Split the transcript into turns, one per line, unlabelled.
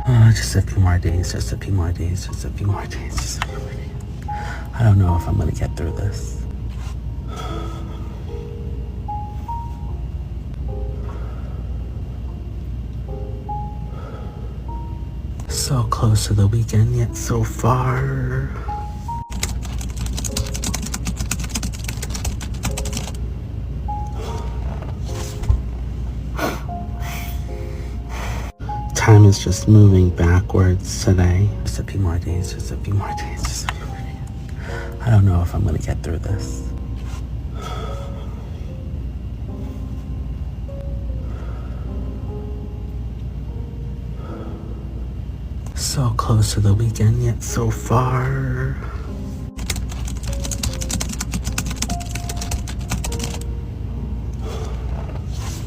Just a few more days, just a few more days, just a few more days, just a few more days. I don't know if I'm gonna get through this. So close to the weekend, yet so far. Time is just moving backwards today. Just a few more days, just a few more days, just a few more days. I don't know if I'm gonna get through this. So close to the weekend, yet so far.